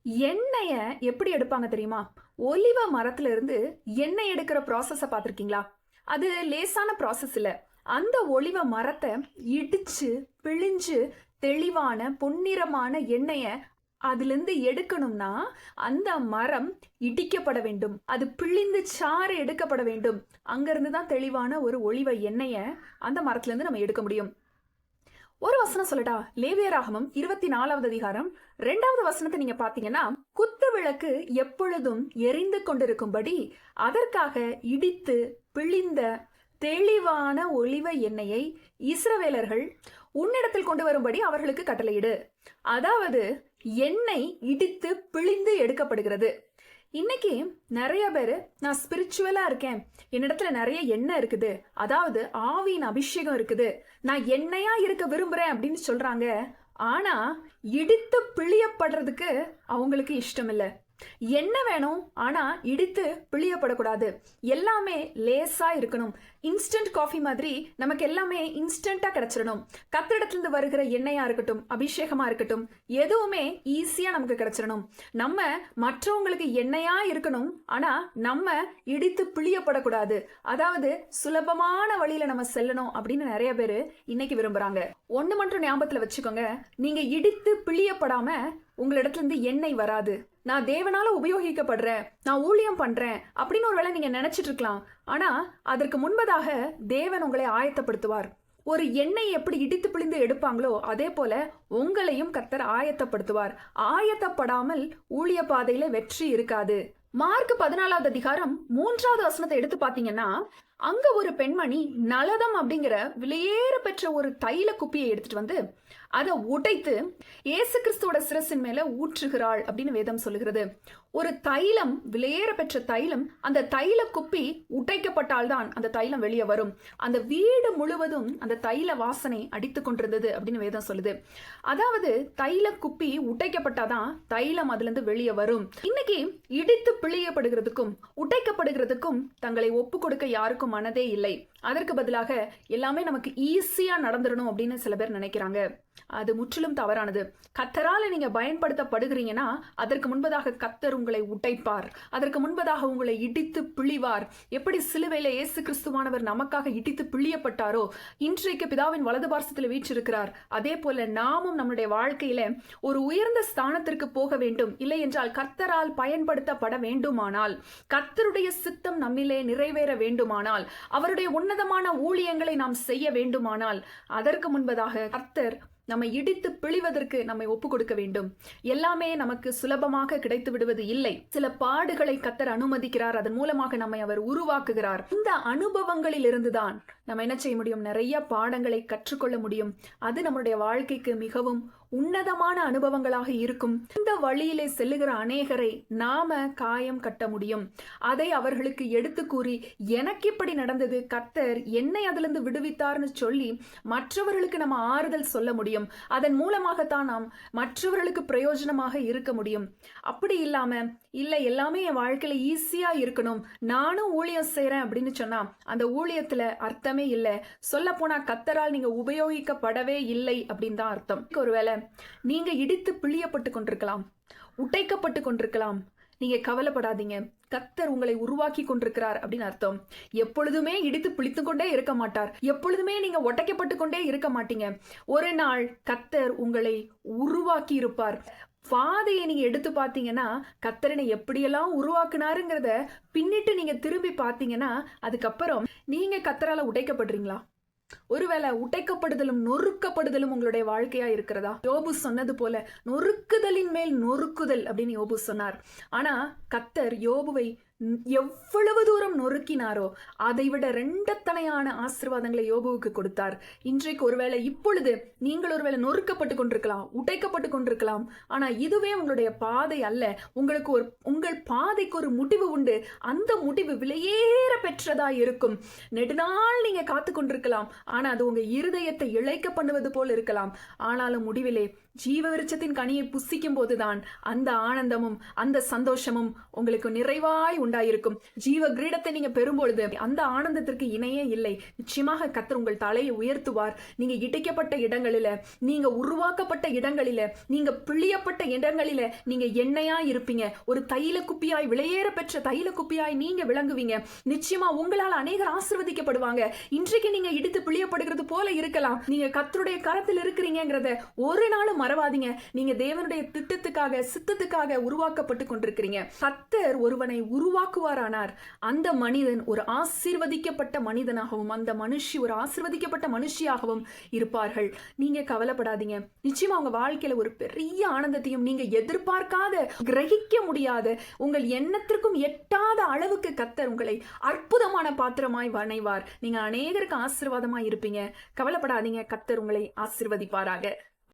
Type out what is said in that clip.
எண்ணெய எப்படி எடுப்பாங்க தெரியுமா? ஒலிவ மரத்துல இருந்து எண்ணெய் எடுக்கிற ப்ராசஸ பார்த்திருக்கீங்களா? அது லேசான ப்ராசஸ் இல்ல. அந்த ஒலிவ மரத்தை இடிச்சு பிழிஞ்சு தெளிவான பொன்னிறமான எண்ணெய அதிலிருந்து எடுக்கணும்னா அந்த மரம் இடிக்கப்பட வேண்டும். அது பிழிந்து சாறு எடுக்கப்பட வேண்டும். அங்கிருந்து தான் தெளிவான ஒரு ஒலிவ எண்ணெய அந்த மரத்துல இருந்து நம்ம எடுக்க முடியும். ஒரு வசனம் சொல்லட்டா? லேவியராகமம் 24வது அதிகாரம் 2வது வசனத்தை நீங்க பாத்தீங்கன்னா, குத்து விளக்கு எப்பொழுதும் எரிந்து கொண்டிருக்கும்படி அதற்காக இடித்து பிழிந்த தெளிவான ஒலிவ எண்ணெயை இஸ்ரவேலர்கள் உன்னிடத்தில் கொண்டு வரும்படி அவர்களுக்கு கட்டளையிடு. அதாவது எண்ணெய் இடித்து பிழிந்து எடுக்கப்படுகிறது. இன்னைக்கு நிறைய பேர் நான் ஸ்பிரிச்சுவலா இருக்கேன், என்னிடத்துல நிறைய எண்ணெய் இருக்குது, அதாவது ஆவியின் அபிஷேகம் இருக்குது, நான் எண்ணெயா இருக்க விரும்புறேன் அப்படின்னு சொல்றாங்க. ஆனா இடித்து பிழியப்படுறதுக்கு அவங்களுக்கு இஷ்டம் இல்லை. என்ன வேணும், ஆனா இடித்து பிழியப்படக்கூடாது. எல்லாமே லேசா இருக்கணும். இன்ஸ்டன்ட் காஃபி மாதிரி நமக்கு எல்லாமே இன்ஸ்டன்டா கிடைச்சிடணும். கத்திரிடத்துல வருகிற எண்ணெயா இருக்கட்டும், அபிஷேகமா இருக்கட்டும், எதுவுமே ஈஸியா நமக்கு கிடைச்சிடணும். நம்ம மற்றவங்களுக்கு எண்ணெயா இருக்கணும், ஆனா நம்ம இடித்து பிழியப்படக்கூடாது. அதாவது சுலபமான வழியில நம்ம செல்லணும் அப்படின்னு நிறைய பேரு இன்னைக்கு விரும்புறாங்க. ஒண்ணு மட்டும் ஞாபகத்துல வச்சுக்கோங்க, நீங்க இடித்து பிழியப்படாம உங்களிடத்துல இருந்து எண்ணெய் வராது. நான் தேவனால உபயோகிக்கப்படுறேன், நான் ஊழியம் பண்றேன் அப்படின்னு ஒரு வேளை நீங்க நினைச்சிட்டு இருக்கலாம். ஆனா அதற்கு முன்பதாக தேவன் உங்களை ஆயத்தப்படுத்துவார். ஒரு எண்ணெய் எப்படி இடித்து பிழிந்து எடுப்பாங்களோ அதே போல உங்களையும் கர்த்தர் ஆயத்தப்படுத்துவார். ஆயத்தப்படாமல் ஊழிய பாதையில வெற்றி இருக்காது. மார்க் 14வது அதிகாரம் 3வது வசனத்தை எடுத்து பாத்தீங்கன்னா, அங்க ஒரு பெண்மணி நலதம் அப்படிங்கிற விலையேற பெற்ற ஒரு தைல குப்பியை எடுத்துட்டு வந்து அதை உடைத்து இயேசு கிறிஸ்துவோட சிரசின் மேல ஊற்றுகிறாள் அப்படின்னு வேதம் சொல்லுகிறது. ஒரு தைலம், விலையேற பெற்ற தைலம், அந்த தைல குப்பி உடைக்கப்பட்டால்தான் அந்த தைலம் வெளியே வரும். அந்த வீடு முழுவதும் அந்த தைல வாசனை அடித்து கொண்டிருந்தது அப்படின்னு வேதம் சொல்லுது. அதாவது தைல குப்பி உடைக்கப்பட்டாதான் தைலம் அதுல இருந்து வெளியே வரும். இன்னைக்கு இடித்து பிழியப்படுகிறதுக்கும் உடைக்கப்படுகிறதுக்கும் தங்களை ஒப்பு கொடுக்க யாருக்கும் மனதே இல்லை. அதற்கு பதிலாக எல்லாமே நமக்கு ஈஸியா நடந்துடணும் அப்படின்னு சில பேர் நினைக்கிறாங்க. அது முற்றிலும் தவறானது. கர்த்தரால நீங்க பயன்படுத்தப்படுகிறீங்கன்னா அதற்கு முன்பதாக கர்த்தர் உங்களை உடைப்பார். அதற்கு முன்பதாக உங்களை இடித்து பிழிவார். எப்படி சிலுவையில இயேசு கிறிஸ்துவானவர் நமக்காக இடித்து பிழியப்பட்டாரோ, இன்றைக்கு பிதாவின் வலது பார்சத்தில் வீற்றிருக்கிறார். அதே போல நாமும் நம்முடைய வாழ்க்கையில ஒரு உயர்ந்த ஸ்தானத்திற்கு போக வேண்டும். இல்லை என்றால் கர்த்தரால் பயன்படுத்தப்பட வேண்டுமானால், கர்த்தருடைய சித்தம் நம்மிலே நிறைவேற வேண்டுமானால், அவருடைய உன்னதமான ஊழியங்களை நாம் செய்ய வேண்டுமானால், அதற்கு முன்பதாக கர்த்தர் நம்மை இடித்து பிழிவதற்கு நம்மை ஒப்பு கொடுக்க வேண்டும். எல்லாமே நமக்கு சுலபமாக கிடைத்து விடுவது இல்லை. சில பாடுகளை கர்த்தர் அனுமதிக்கிறார். அதன் மூலமாக நம்மை அவர் உருவாக்குகிறார். இந்த அனுபவங்களில் இருந்துதான் நம்ம என்ன செய்ய முடியும்? நிறைய பாடங்களை கற்றுக்கொள்ள முடியும். அது நம்முடைய வாழ்க்கைக்கு மிகவும் உன்னதமான அனுபவங்களாக இருக்கும். இந்த வழியிலே செல்லுகிற அநேகரை நாம காயம் கட்ட முடியும். அதை அவர்களுக்கு எடுத்து கூறி, எனக்கு இப்படி நடந்தது, கர்த்தர் என்னை அதிலிருந்து விடுவித்தார்னு சொல்லி மற்றவர்களுக்கு நம்ம ஆறுதல் சொல்ல முடியும். அதன் மூலமாகத்தான் நாம் மற்றவர்களுக்கு பிரயோஜனமாக இருக்க முடியும். அப்படி இல்லாம இல்ல எல்லாமே என் வாழ்க்கையில ஈஸியா இருக்கணும், நானும் ஊழியம் செய்யறேன் அப்படின்னு சொன்னா அந்த ஊழியத்துல அர்த்தமே இல்லை. சொல்ல போனா கர்த்தரால் நீங்க உபயோகிக்கப்படவே இல்லை அப்படின்னு தான் அர்த்தம். ஒருவேளை நீங்க இடித்து பிழியப்பட்டு கொண்டிருக்கலாம், உடைக்கப்பட்டு கொண்டிருக்கலாம். நீங்க கவலைப்படாதீங்க, கர்த்தர் உங்களை உருவாக்கி கொண்டிருக்கிறார் அப்படின்னு அர்த்தம். எப்பொழுதுமே இடித்து பிழித்து கொண்டே இருக்க மாட்டார். எப்பொழுதுமே நீங்க ஒட்டைக்கப்பட்டு கொண்டே இருக்க மாட்டீங்க. ஒரு நாள் கர்த்தர் உங்களை உருவாக்கி இருப்பார். பாதையை நீங்க எடுத்து பாத்தீங்கன்னா கர்த்தரனை எப்படியெல்லாம் உருவாக்குனாருங்கிறத பின்னிட்டு நீங்க திரும்பி பாத்தீங்கன்னா அதுக்கப்புறம் நீங்க கர்த்தரால உடைக்கப்படுறீங்களா? ஒருவேளை உடைக்கப்படுதலும் நொறுக்கப்படுதலும் உங்களுடைய வாழ்க்கையா இருக்கிறதா? யோபு சொன்னது போல நொறுக்குதலின் மேல் நொறுக்குதல் அப்படின்னு யோபு சொன்னார். ஆனா கர்த்தர் யோபுவை எவ்வளவு தூரம் நொறுக்கினாரோ அதை விட ரெண்டத்தனையான ஆசீர்வாதங்களை யோபுவுக்கு கொடுத்தார். இன்றைக்கு ஒருவேளை இப்பொழுது நீங்கள் ஒருவேளை நொறுக்கப்பட்டு கொண்டிருக்கலாம், உடைக்கப்பட்டு கொண்டிருக்கலாம். ஆனா இதுவே உங்களுடைய பாதை அல்ல. உங்கள் பாதைக்கு ஒரு முடிவு உண்டு. அந்த முடிவு விலையேற பெற்றதா இருக்கும். நெடுநாள் நீங்க காத்து கொண்டிருக்கலாம். ஆனா அது உங்க இருதயத்தை இழைக்க பண்ணுவது போல் இருக்கலாம். ஆனாலும் முடிவிலே ஜீவ விருட்சத்தின் கனியை புசிக்கும் போதுதான் அந்த ஆனந்தமும் அந்த சந்தோஷமும் உங்களுக்கு நிறைவாய் உண்டு. உண்டாயிருக்கும். ஜீவ கிரீடத்தை நீங்க பெறும்பொழுது அந்த ஆனந்தத்திற்கு இணையே இல்லை. நிச்சயமாக கர்த்தர் உங்கள் தலையை உயர்த்துவார். நீங்க இடிக்கப்பட்ட இடங்களில, நீங்க உருவாக்கப்பட்ட இடங்களில, நீங்க பிழியப்பட்ட இடங்களில நீங்க எண்ணெயா இருப்பீங்க. ஒரு தைல குப்பியாய், விலையேற பெற்ற தைல குப்பியாய் நீங்க விளங்குவீங்க. நிச்சயமா உங்களால் அநேகர் ஆசீர்வதிக்கப்படுவாங்க. இன்றைக்கு நீங்க இடித்து பிழியப்படுகிறது போல இருக்கலாம். நீங்க கர்த்தருடைய கரத்தில் இருக்கிறீங்கிறத ஒரு நாளும் மறவாதீங்க. நீங்க தேவனுடைய திட்டத்துக்காக, சித்தத்துக்காக உருவாக்கப்பட்டு கொண்டிருக்கிறீங்க. கர்த்தர் ஒருவனை உருவாக்குவாரானார் அந்த மனிதன் ஒரு ஆசீர்வதிக்கப்பட்ட மனிதனாகவும், அந்த மனுஷி ஒரு ஆசீர்வதிக்கப்பட்ட மனுஷியாகவும் இருப்பார்கள். நீங்க கவலைப்படாதீங்க. நிச்சயமா உங்க வாழ்க்கையில ஒரு பெரிய ஆனந்தத்தையும், நீங்க எதிர்பார்க்காத, கிரகிக்க முடியாத, உங்கள் எண்ணத்திற்கும் எட்டாத அளவுக்கு கர்த்தர் உங்களை அற்புதமான பாத்திரமாய் வணைவார். நீங்க அநேகருக்கு ஆசீர்வாதமாய் இருப்பீங்க. கவலைப்படாதீங்க. கர்த்தர் உங்களை ஆசீர்வதிப்பாராக.